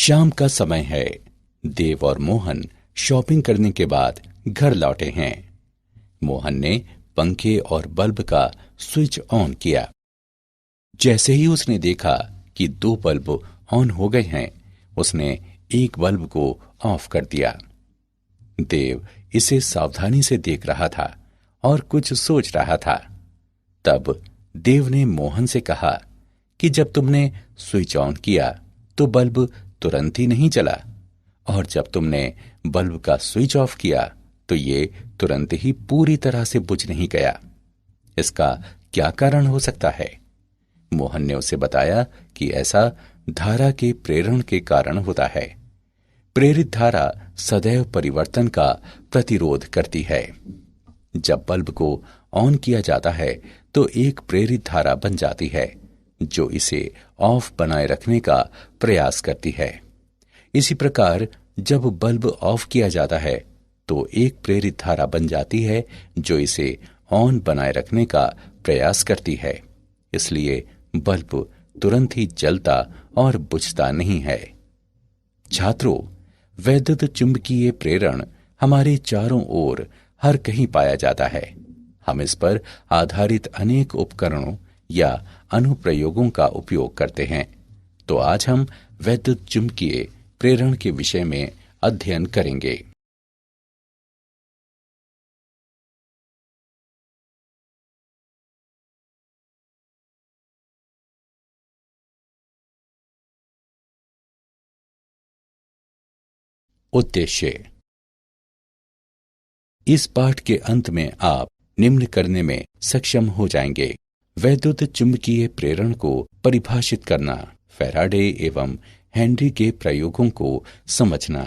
शाम का समय है। देव और मोहन शॉपिंग करने के बाद घर लौटे हैं। मोहन ने पंखे और बल्ब का स्विच ऑन किया। जैसे ही उसने देखा कि 2 बल्ब ऑन हो गए हैं, उसने एक बल्ब को ऑफ कर दिया। देव इसे सावधानी से देख रहा था और कुछ सोच रहा था। तब देव ने मोहन से कहा कि जब तुमने स्विच ऑन किया तो बल्ब तुरंत ही नहीं जला, और जब तुमने बल्ब का स्विच ऑफ किया तो ये तुरंत ही पूरी तरह से बुझ नहीं गया। इसका क्या कारण हो सकता है? मोहन ने उसे बताया कि ऐसा धारा के प्रेरण के कारण होता है। प्रेरित धारा सदैव परिवर्तन का प्रतिरोध करती है। जब बल्ब को ऑन किया जाता है तो एक प्रेरित धारा बन जाती है जो इसे ऑफ बनाए रखने का प्रयास करती है। इसी प्रकार जब बल्ब ऑफ किया जाता है तो एक प्रेरित धारा बन जाती है जो इसे ऑन बनाए रखने का प्रयास करती है। इसलिए बल्ब तुरंत ही जलता और बुझता नहीं है। छात्रों, वैद्युत चुंबकीय प्रेरण हमारे चारों ओर हर कहीं पाया जाता है। हम इस पर आधारित अनेक उपकरणों या अनुप्रयोगों का उपयोग करते हैं। तो आज हम वैद्युत चुंबकीय प्रेरण के विषय में अध्ययन करेंगे। उद्देश्य। इस पाठ के अंत में आप निम्न करने में सक्षम हो जाएंगे: वैद्युत चुंबकीय प्रेरण को परिभाषित करना, फैराडे एवं हेनरी के प्रयोगों को समझना,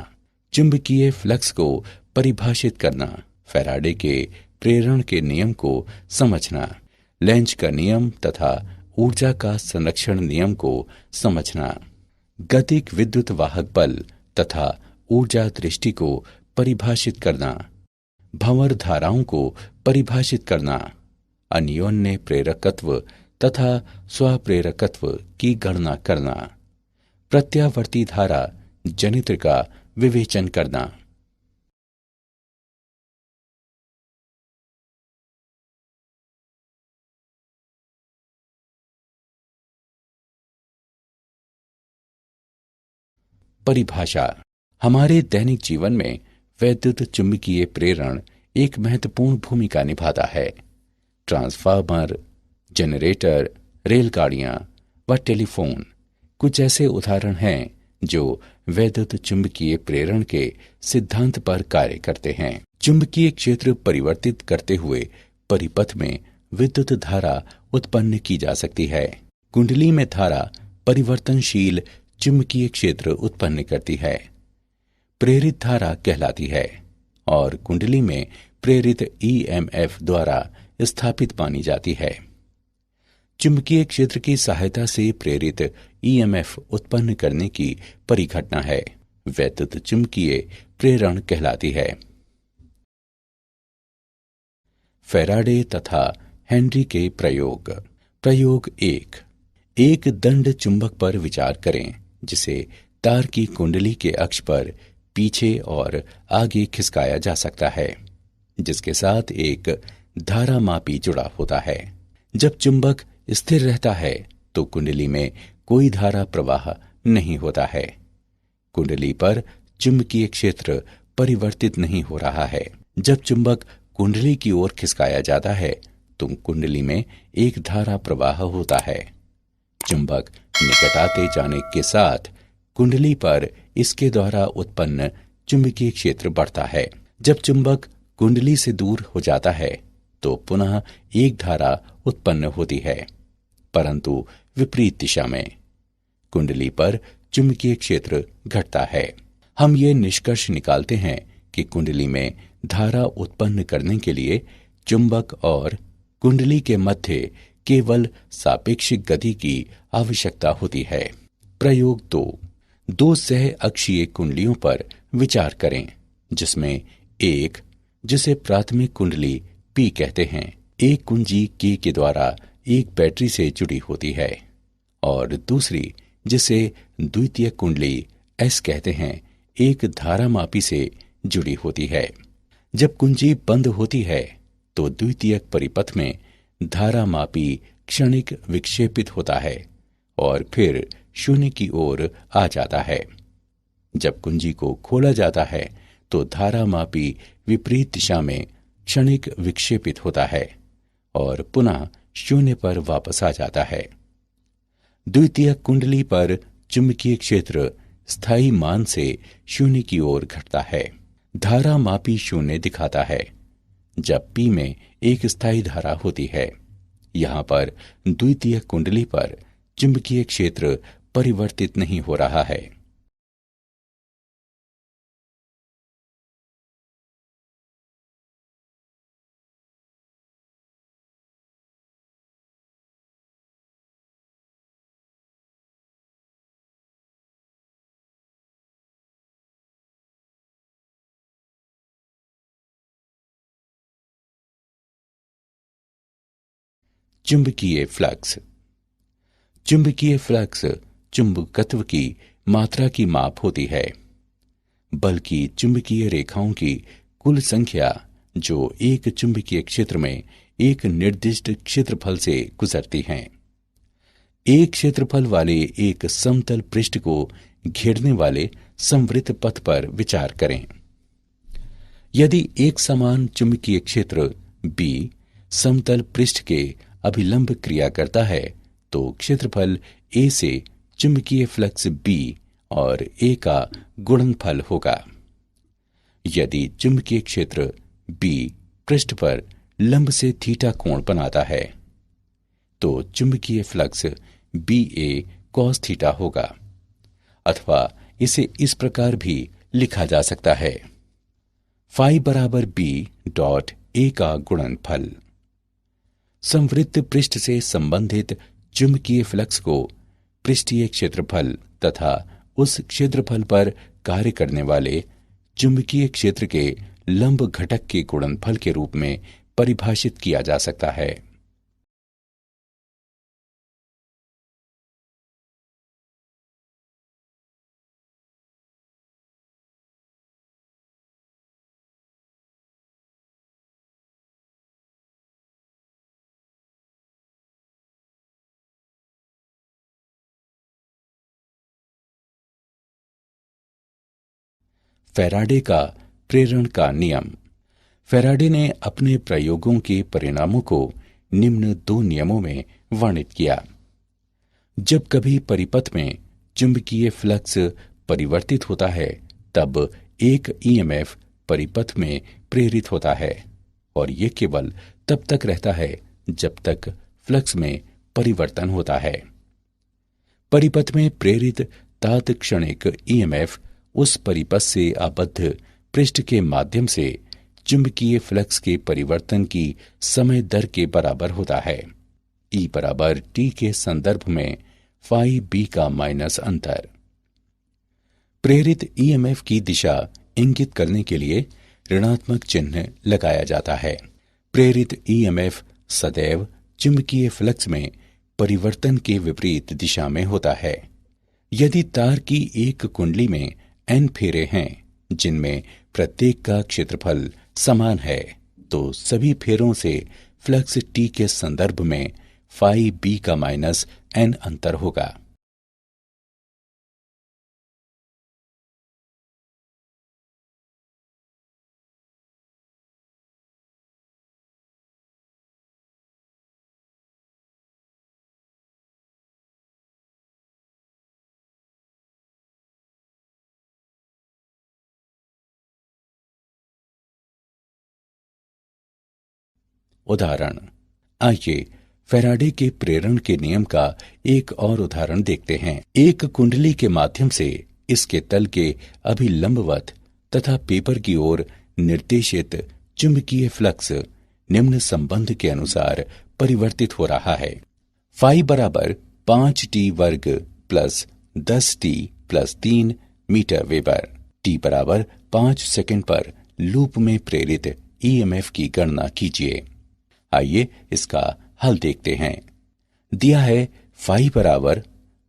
चुंबकीय फ्लक्स को परिभाषित करना, फैराडे के प्रेरण के नियम को समझना, लेंज का नियम तथा ऊर्जा का संरक्षण नियम को समझना, गतिक विद्युत वाहक बल तथा ऊर्जा दृष्टि को परिभाषित करना, भंवर धाराओं को परिभाषित करना, अन्योन्य प्रेरकत्व तथा स्वप्रेरकत्व की गणना करना, प्रत्यावर्ती धारा जनित्र का विवेचन करना। परिभाषा। हमारे दैनिक जीवन में वैद्युत चुंबकीय प्रेरण एक महत्वपूर्ण भूमिका निभाता है। ट्रांसफार्मर, जनरेटर, रेलगाड़ियां व टेलीफोन कुछ ऐसे उदाहरण हैं जो वैद्युत चुंबकीय प्रेरण के सिद्धांत पर कार्य करते हैं। चुंबकीय क्षेत्र परिवर्तित करते हुए परिपथ में विद्युत धारा उत्पन्न की जा सकती है। कुंडली में धारा परिवर्तनशील चुंबकीय क्षेत्र उत्पन्न करती है, प्रेरित धारा कहलाती है, और कुंडली में प्रेरित ईएमएफ द्वारा स्थापित मानी जाती है। चुंबकीय क्षेत्र की सहायता से प्रेरित ईएमएफ उत्पन्न करने की परिघटना है वैद्युत चुंबकीय प्रेरण कहलाती है। फैराडे तथा हेनरी के प्रयोग। प्रयोग 1। एक दंड चुंबक पर विचार करें जिसे तार की कुंडली के अक्ष पर पीछे और आगे खिसकाया जा सकता है, जिसके साथ एक धारामापी जुड़ा होता है। जब चुंबक स्थिर रहता है तो कुंडली में कोई धारा प्रवाह नहीं होता है। कुंडली पर चुंबकीय क्षेत्र परिवर्तित नहीं हो रहा है। जब चुंबक कुंडली की ओर खिसकाया जाता है तो कुंडली में एक धारा प्रवाह होता है। चुंबक निकट आते जाने के साथ कुंडली पर इसके द्वारा उत्पन्न चुंबकीय क्षेत्र बढ़ता है। जब चुंबक कुंडली से दूर हो जाता है तो पुनः एक धारा उत्पन्न होती है, परंतु विपरीत दिशा में। कुंडली पर चुंबकीय क्षेत्र घटता है। हम ये निष्कर्ष निकालते हैं कि कुंडली में धारा उत्पन्न करने के लिए चुंबक और कुंडली के मध्य केवल सापेक्षिक गति की आवश्यकता होती है। प्रयोग 2। 2 सह अक्षीय कुंडलियों पर विचार करें, जिसमें एक, जिसे प्राथमिक कुंडली P कहते हैं, एक कुंजी K के द्वारा एक बैटरी से जुड़ी होती है, और दूसरी जिसे द्वितीय कुंडली एस कहते हैं, एक धारामापी से जुड़ी होती है। जब कुंजी बंद होती है तो द्वितीयक परिपथ में धारामापी क्षणिक विक्षेपित होता है और फिर शून्य की ओर आ जाता है। जब कुंजी को खोला जाता है तो धारामापी विपरीत दिशा में क्षणिक विक्षेपित होता है और पुनः शून्य पर वापस आ जाता है। द्वितीयक कुंडली पर चुंबकीय क्षेत्र स्थायी मान से शून्य की ओर घटता है। धारामापी शून्य दिखाता है जब P में एक स्थायी धारा होती है। यहाँ पर द्वितीयक कुंडली पर चुंबकीय क्षेत्र परिवर्तित नहीं हो रहा है। चुंबकीय फ्लक्स। चुंबकीय फ्लक्स चुंबकत्व की मात्रा की माप होती है, बल्कि चुंबकीय रेखाओं की कुल संख्या जो एक चुंबकीय क्षेत्र में एक निर्दिष्ट क्षेत्रफल से गुजरती हैं। एक क्षेत्रफल वाले एक समतल पृष्ठ को घेरने वाले संवृत्त पथ पर विचार करें। यदि एक समान चुंबकीय क्षेत्र B समतल पृष्ठ के अभिलंब क्रिया करता है तो क्षेत्रफल A से चुंबकीय फ्लक्स B और A का गुणनफल होगा। यदि चुंबकीय क्षेत्र B पृष्ठ पर लंब से थीटा कोण बनाता है तो चुंबकीय फ्लक्स BA cos थीटा होगा, अथवा इसे इस प्रकार भी लिखा जा सकता है, फाई बराबर B डॉट A का गुणनफल। संवृत्त पृष्ठ से संबंधित चुंबकीय फ्लक्स को पृष्ठीय क्षेत्रफल तथा उस क्षेत्रफल पर कार्य करने वाले चुंबकीय क्षेत्र के लंब घटक के गुणनफल के रूप में परिभाषित किया जा सकता है। फैराडे का प्रेरण का नियम। फैराडे ने अपने प्रयोगों के परिणामों को निम्न दो नियमों में वर्णित किया। जब कभी परिपथ में चुंबकीय फ्लक्स परिवर्तित होता है तब एक ईएमएफ परिपथ में प्रेरित होता है और यह केवल तब तक रहता है जब तक फ्लक्स में परिवर्तन होता है। परिपथ में प्रेरित तात्क्षणिक ईएमएफ उस परिपथ से आबद्ध पृष्ठ के माध्यम से चुंबकीय फ्लक्स के परिवर्तन की समय दर के बराबर होता है। E बराबर T के संदर्भ में फाई B का माइनस अंतर। प्रेरित ईएमएफ की दिशा इंगित करने के लिए ऋणात्मक चिन्ह लगाया जाता है। प्रेरित ईएमएफ सदैव चुंबकीय फ्लक्स में परिवर्तन के विपरीत दिशा में होता है। यदि तार की एक कुंडली में N फेरे हैं जिनमें प्रत्येक का क्षेत्रफल समान है तो सभी फेरों से फ्लक्स T के संदर्भ में फाई B का माइनस N अंतर होगा। उदाहरण। आइए फैराडे के प्रेरण के नियम का एक और उदाहरण देखते हैं। एक कुंडली के माध्यम से इसके तल के अभिलंबवत तथा पेपर की ओर निर्देशित चुंबकीय फ्लक्स निम्न संबंध के अनुसार परिवर्तित हो रहा है। फाई बराबर 5t वर्ग plus 10t plus 3 metre weber. t बराबर 5 सेकंड पर लूप में प्रेरित ईएमएफ की गणना कीजिए। आइए इसका हल देखते हैं। दिया है फाई बराबर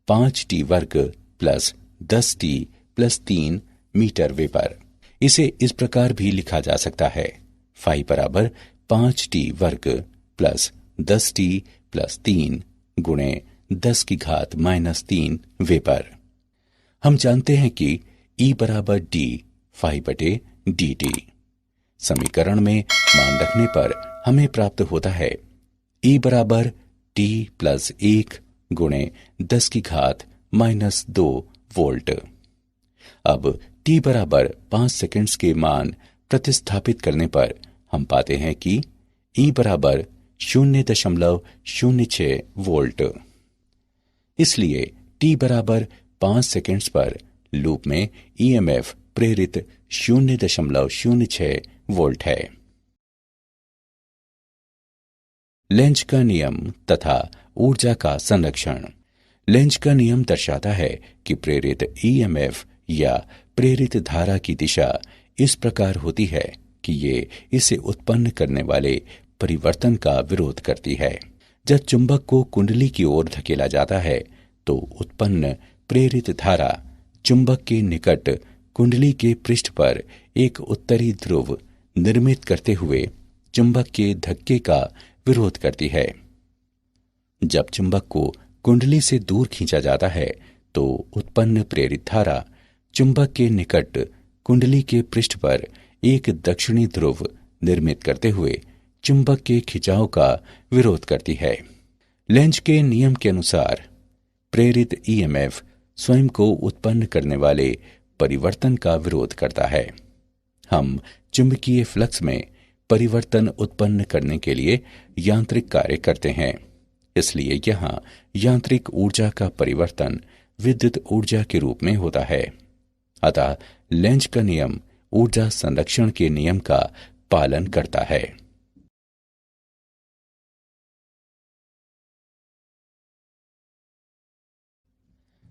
5t वर्ग plus 10t plus 3 metre vapour. इसे इस प्रकार भी लिखा जा सकता है, फाई बराबर 5t वर्ग प्लस 10t प्लस 3 गुणे 10 की घात माइनस 3 वेपर। हम जानते हैं कि E बराबर d फाई बटे dt। समीकरण में मान रखने पर हमें प्राप्त होता है E बराबर t प्लस 1 गुणे 10 की घात माइनस 2 वोल्ट। अब t बराबर 5 सेकंड्स के मान प्रतिस्थापित करने पर हम पाते हैं कि E बराबर 0.06 वोल्ट। इसलिए t बराबर 5 सेकंड्स पर लूप में ईएमएफ प्रेरित 0.06 वोल्ट है। लेंज का नियम तथा ऊर्जा का संरक्षण। लेंज का नियम दर्शाता है कि प्रेरित ईएमएफ या प्रेरित धारा की दिशा इस प्रकार होती है कि ये इसे उत्पन्न करने वाले परिवर्तन का विरोध करती है। जब चुंबक को कुंडली की ओर धकेला जाता है तो उत्पन्न प्रेरित धारा चुंबक के निकट कुंडली के पृष्ठ पर एक उत्तरी ध्रुव निर्मित करते हुए चुंबक के धक्के का विरोध करती है। जब चुंबक को कुंडली से दूर खींचा जाता है तो उत्पन्न प्रेरित धारा चुंबक के निकट कुंडली के पृष्ठ पर एक दक्षिणी ध्रुव निर्मित करते हुए चुंबक के खिंचाव का विरोध करती है। लेंज के नियम के अनुसार प्रेरित ईएमएफ स्वयं को उत्पन्न करने वाले परिवर्तन का विरोध करता है। हम चुंबकीय फ्लक्स में परिवर्तन उत्पन्न करने के लिए यांत्रिक कार्य करते हैं, इसलिए यहाँ यांत्रिक ऊर्जा का परिवर्तन विद्युत ऊर्जा के रूप में होता है। अतः लेंज का नियम ऊर्जा संरक्षण के नियम का पालन करता है।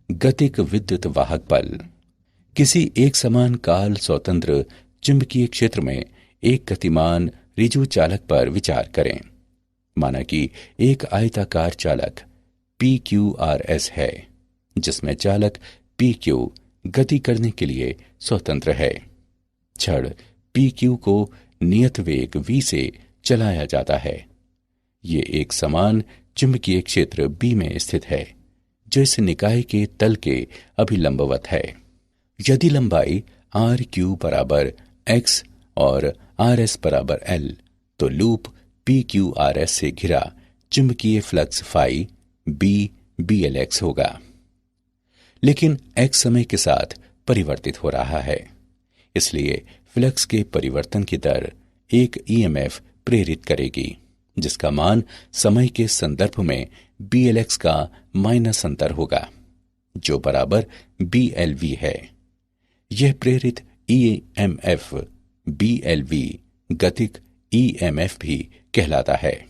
गतिक विद्युत वाहक बल। किसी एक समान काल स्वतंत्र चुंबकीय क्षेत्र में एक गतिमान ऋजु चालक पर विचार करें। माना कि एक आयताकार चालक PQRS है, जिसमें चालक PQ गति करने के लिए स्वतंत्र है। छड़ PQ को नियत वेग v से चलाया जाता है। ये एक समान चुंबकीय क्षेत्र B में स्थित है, जो इस निकाय के तल के अभिलंबवत है। यदि लंबाई RQ बराबर x और RS बराबर L, तो लूप PQRS से घिरा चुंबकीय फ्लक्स फाई BLX होगा। लेकिन x समय के साथ परिवर्तित हो रहा है, इसलिए फ्लक्स के परिवर्तन की दर एक ईएमएफ प्रेरित करेगी, जिसका मान समय के संदर्भ में BLX का माइनस अंतर होगा, जो बराबर BLV है। यह प्रेरित ईएमएफ BLV गतिक ईएमएफ भी कहलाता है।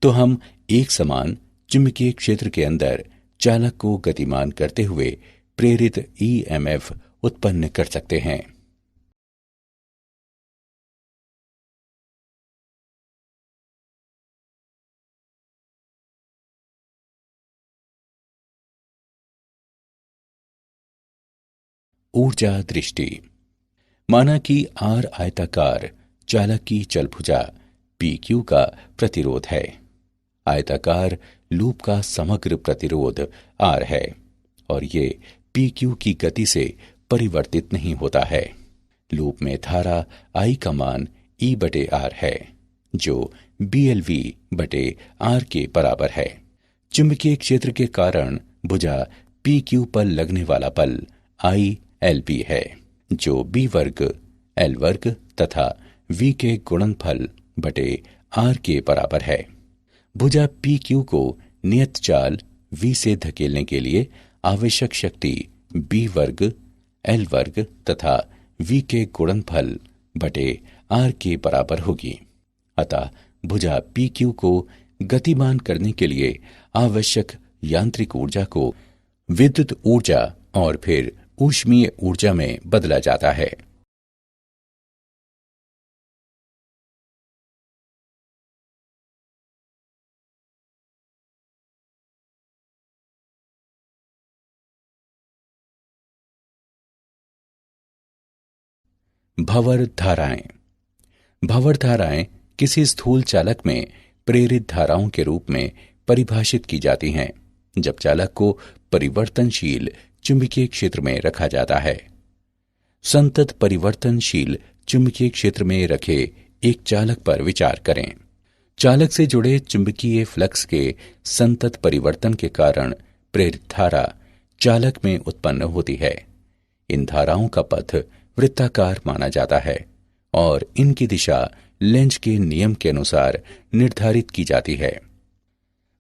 तो हम एक समान चुंबकीय क्षेत्र के अंदर चालक को गतिमान करते हुए प्रेरित ईएमएफ उत्पन्न कर सकते हैं। ऊर्जा दृष्टि। माना कि R आयताकार चालक की चलभुजा PQ का प्रतिरोध है। आयताकार लूप का समग्र प्रतिरोध R है और ये PQ की गति से परिवर्तित नहीं होता है। लूप में धारा I का मान E बटे R है, जो BLV बटे R के बराबर है। चुंबकीय क्षेत्र के कारण भुजा PQ पर लगने वाला बल ILB है, जो B वर्ग L वर्ग तथा V के गुणनफल बटे R के बराबर है। भुजा PQ को नियत चाल V से धकेलने के लिए आवश्यक शक्ति B वर्ग L वर्ग तथा V के गुणनफल बटे R के बराबर होगी। अतः भुजा PQ को गतिमान करने के लिए आवश्यक यांत्रिक ऊर्जा को विद्युत ऊर्जा और फिर ऊष्मीय ऊर्जा में बदला जाता है। भंवर धाराएं। भंवर धाराएं किसी स्थूल चालक में प्रेरित धाराओं के रूप में परिभाषित की जाती हैं जब चालक को परिवर्तनशील चुंबकीय क्षेत्र में रखा जाता है। संतत परिवर्तनशील चुंबकीय क्षेत्र में रखे एक चालक पर विचार करें। चालक से जुड़े चुंबकीय फ्लक्स के संतत परिवर्तन के कारण प्रेरित धारा चालक में उत्पन्न होती है। इन धाराओं का पथ वृत्ताकार माना जाता है और इनकी दिशा लेंज के नियम के अनुसार निर्धारित की जाती है।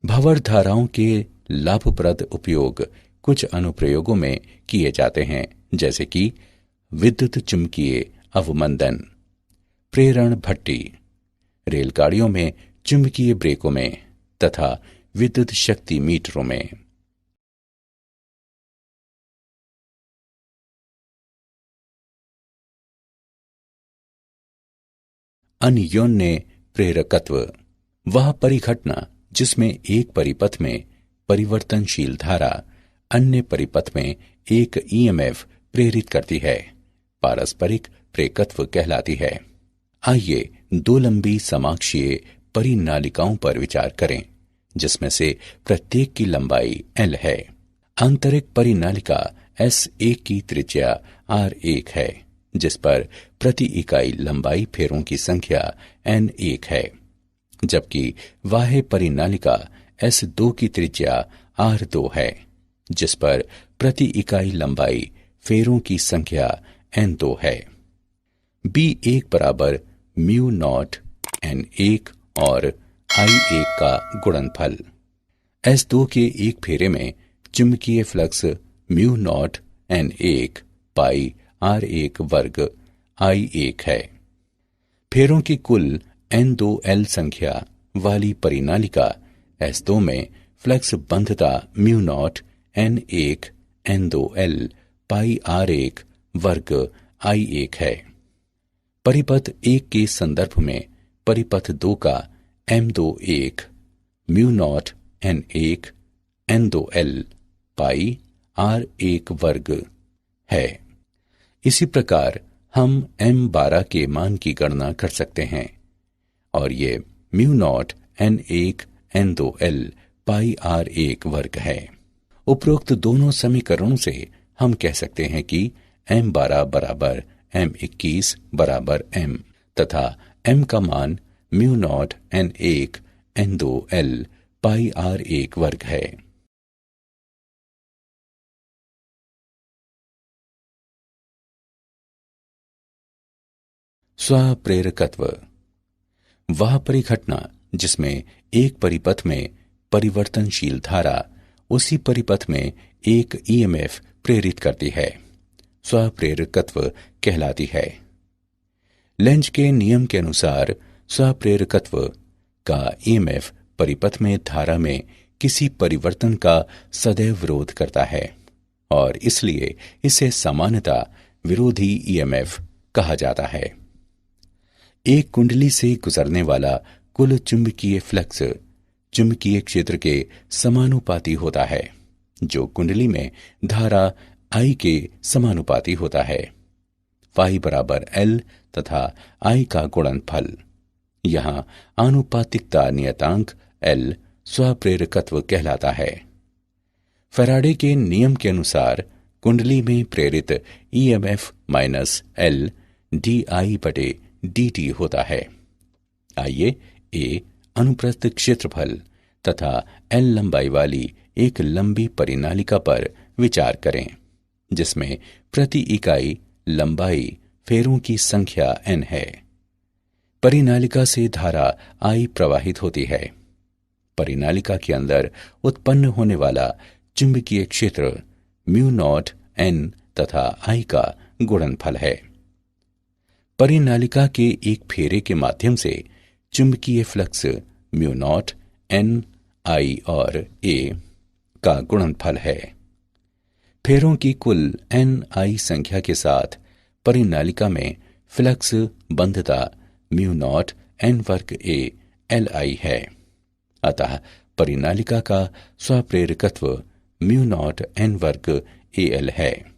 भंवर धाराओं के लाभप्रद उपयोग कुछ अनुप्रयोगों में किए जाते हैं, जैसे कि विद्युत चुंबकीय अवमंदन, प्रेरण भट्टी, रेलगाड़ियों में चुंबकीय ब्रेकों में तथा विद्युत शक्ति मीटरों में। अन्योन्य प्रेरकत्व वह परिघटना जिसमें एक परिपथ में परिवर्तनशील धारा अन्य परिपथ में एक ईएमएफ प्रेरित करती है, पारस्परिक प्रेरकत्व कहलाती है। आइए दो लंबी समाक्षीय परिनालिकाओं पर विचार करें, जिसमें से प्रत्येक की लंबाई L है। आंतरिक परिनालिका S1 की त्रिज्या R1 है, जिस पर प्रति इकाई लंबाई फेरों की संख्या N1 है, जबकि बाह्य परिनालिका S2 की त्रिज्या R2 है, जिस पर प्रति इकाई लंबाई फेरों की संख्या N2 है। B1 बराबर म्यू नॉट N1 और I1 का गुणनफल। S2 के एक फेरे में चुंबकीय फ्लक्स म्यू नॉट N1 पाई R1 वर्ग I1 है। फेरों की कुल N2L संख्या वाली परिनालिका S2 में फ्लक्स बंधता mu nought N1 N2L pi R1 वर्ग I1 है। परिपथ 1 के संदर्भ में परिपथ 2 का M21 mu nought N1 N2L pi R1 वर्ग है। इसी प्रकार हम M12 के मान की गणना कर सकते हैं और ये mu nought N1 N2L pi R1 वर्ग है। उपरोक्त दोनों समीकरणों से हम कह सकते हैं कि M12 बराबर M21 बराबर M तथा M का मान mu nought N1 N2L pi R1 वर्ग है। स्वप्रेरकत्व वह परिघटना जिसमें एक परिपथ में परिवर्तनशील धारा उसी परिपथ में एक ईएमएफ प्रेरित करती है, स्वप्रेरकत्व कहलाती है। लेंज के नियम के अनुसार स्वप्रेरकत्व का ईएमएफ परिपथ में धारा में किसी परिवर्तन का सदैव विरोध करता है और इसलिए इसे सामान्यतः विरोधी ईएमएफ कहा जाता है। एक कुंडली से गुजरने वाला कुल चुंबकीय फ्लक्स चुंबकीय क्षेत्र के समानुपाती होता है, जो कुंडली में धारा I के समानुपाती होता है। फाई बराबर L तथा I का गुणनफल। यहां आनुपातिकता नियतांक L स्वप्रेरकत्व कहलाता है। फैराडे के नियम के अनुसार कुंडली में प्रेरित ईएमएफ माइनस L DI बटे dt होता है। आइए A अनुप्रस्थ क्षेत्रफल तथा L लंबाई वाली एक लंबी परिनालिका पर विचार करें, जिसमें प्रति इकाई लंबाई फेरों की संख्या N है। परिनालिका से धारा I प्रवाहित होती है। परिनालिका के अंदर उत्पन्न होने वाला चुंबकीय क्षेत्र म्यू नॉट N तथा I का गुणनफल है। परिनालिका के एक फेरे के माध्यम से चुंबकीय flux mu naught N I और A का गुणनफल है। फेरों की कुल Ni संख्या के साथ परिनालिका में फ्लक्स बंधता म्यू नॉट N वर्ग A Li है। अतः परिनालिका का स्वप्रेरकत्व म्यू नॉट N वर्ग AL है।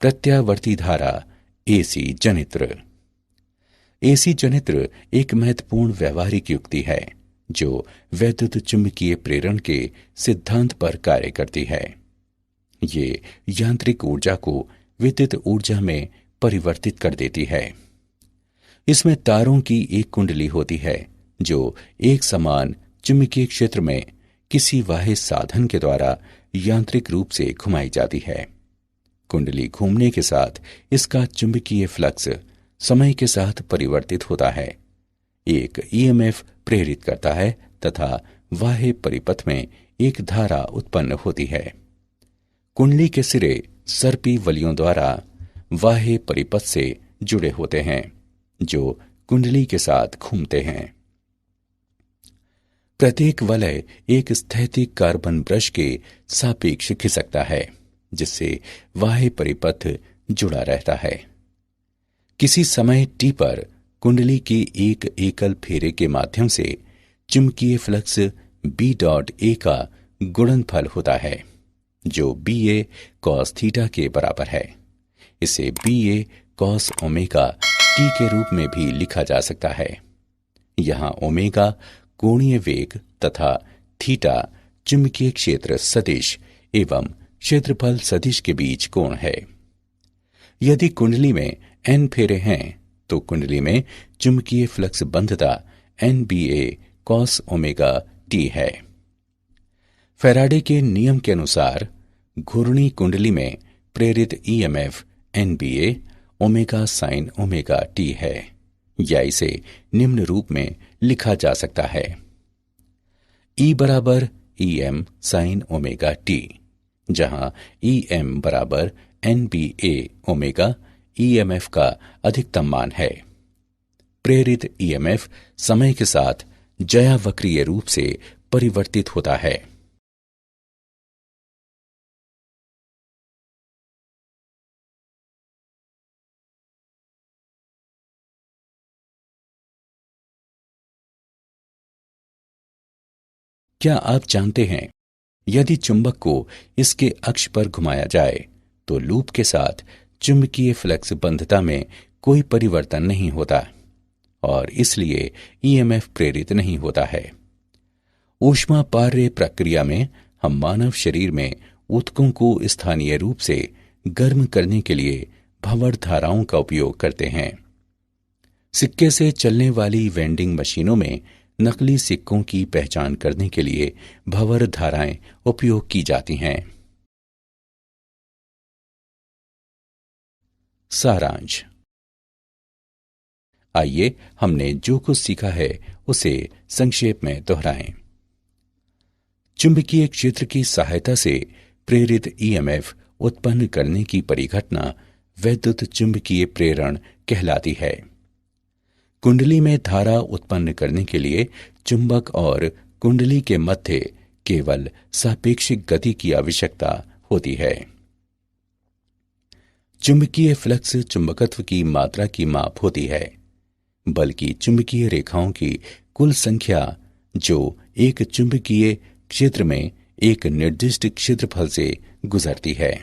प्रत्यावर्ती धारा एसी जनित्र। एसी जनित्र एक महत्वपूर्ण व्यवहारिक युक्ति है जो वैद्युत चुंबकीय प्रेरण के सिद्धांत पर कार्य करती है। ये यांत्रिक ऊर्जा को विद्युत ऊर्जा में परिवर्तित कर देती है। इसमें तारों की एक कुंडली होती है जो एक समान चुंबकीय क्षेत्र में किसी बाह्य साधन के द्वारा यांत्रिक रूप से घुमाई जाती है। कुंडली घूमने के साथ इसका चुंबकीय फ्लक्स समय के साथ परिवर्तित होता है, एक ईएमएफ प्रेरित करता है तथा बाह्य परिपथ में एक धारा उत्पन्न होती है। कुंडली के सिरे सर्पी वलियों द्वारा बाह्य परिपथ से जुड़े होते हैं जो कुंडली के साथ घूमते हैं। प्रत्येक वलय एक स्थैतिक कार्बन ब्रश के सापेक्ष खिसकता है जिससे बाह्य परिपथ जुड़ा रहता है। किसी समय t पर कुंडली के एक एकल फेरे के माध्यम से चुंबकीय फ्लक्स B.A का गुणनफल होता है जो BA cos थीटा के बराबर है। इसे BA cos ओमेगा t के रूप में भी लिखा जा सकता है। यहाँ ओमेगा कोणीय वेग तथा थीटा चुंबकीय क्षेत्र सदिश एवं क्षेत्रफल सदिश के बीच कोण है। यदि कुंडली में n फेरे हैं तो कुंडली में चुंबकीय फ्लक्स बंधता NBA cos ओमेगा t है। फैराडे के नियम के अनुसार घूर्णी कुंडली में प्रेरित EMF NBA omega sin omega t है, या इसे निम्न रूप में लिखा जा सकता है। E बराबर EM sin ओमेगा t, जहां EM बराबर NBA ओमेगा EMF का अधिकतम मान है। प्रेरित EMF समय के साथ ज्यावक्रीय रूप से परिवर्तित होता है। क्या आप जानते हैं, यदि चुंबक को इसके अक्ष पर घुमाया जाए तो लूप के साथ चुंबकीय फ्लक्स बंधता में कोई परिवर्तन नहीं होता और इसलिए ईएमएफ प्रेरित नहीं होता है। ऊष्मापार्य प्रक्रिया में हम मानव शरीर में ऊतकों को स्थानीय रूप से गर्म करने के लिए भंवर धाराओं का उपयोग करते हैं। सिक्के से चलने वाली वेंडिंग मशीनों में नकली सिक्कों की पहचान करने के लिए भंवर धाराएं उपयोग की जाती हैं। सारांश। आइए हमने जो कुछ सीखा है उसे संक्षेप में दोहराएं। चुंबकीय क्षेत्र की सहायता से प्रेरित ईएमएफ उत्पन्न करने की परिघटना वैद्युत चुंबकीय प्रेरण कहलाती है। कुंडली में धारा उत्पन्न करने के लिए चुंबक और कुंडली के मध्य केवल सापेक्षिक गति की आवश्यकता होती है। चुंबकीय फ्लक्स चुंबकत्व की मात्रा की माप होती है, बल्कि चुंबकीय रेखाओं की कुल संख्या जो एक चुंबकीय क्षेत्र में एक निर्दिष्ट क्षेत्रफल से गुजरती है।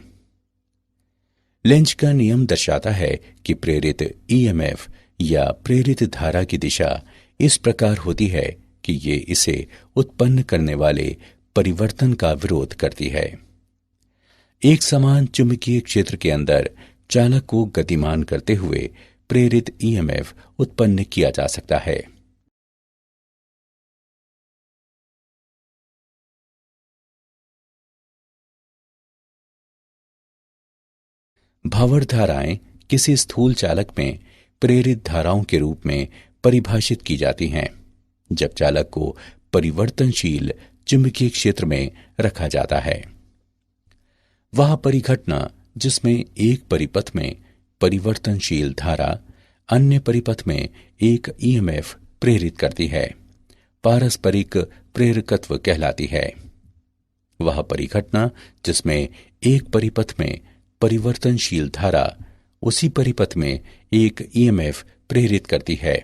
लेंज का नियम दर्शाता है कि प्रेरित ईएमएफ या प्रेरित धारा की दिशा इस प्रकार होती है कि ये इसे उत्पन्न करने वाले परिवर्तन का विरोध करती है। एक समान चुंबकीय क्षेत्र के अंदर चालक को गतिमान करते हुए प्रेरित ईएमएफ उत्पन्न किया जा सकता है। भंवर धाराएं किसी स्थूल चालक में प्रेरित धाराओं के रूप में परिभाषित की जाती हैं जब चालक को परिवर्तनशील चुंबकीय क्षेत्र में रखा जाता है। वह परिघटना जिसमें एक परिपथ में परिवर्तनशील धारा अन्य परिपथ में एक ईएमएफ प्रेरित करती है, पारस्परिक प्रेरकत्व कहलाती है। वह परिघटना जिसमें एक परिपथ में परिवर्तनशील धारा उसी परिपथ में एक ईएमएफ प्रेरित करती है,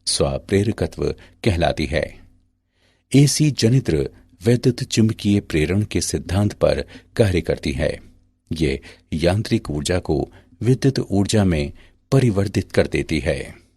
स्वप्रेरकत्व कहलाती है। एसी जनित्र वैद्युत चुंबकीय प्रेरण के सिद्धांत पर कार्य करती है। ये यांत्रिक ऊर्जा को विद्युत ऊर्जा में परिवर्तित कर देती है।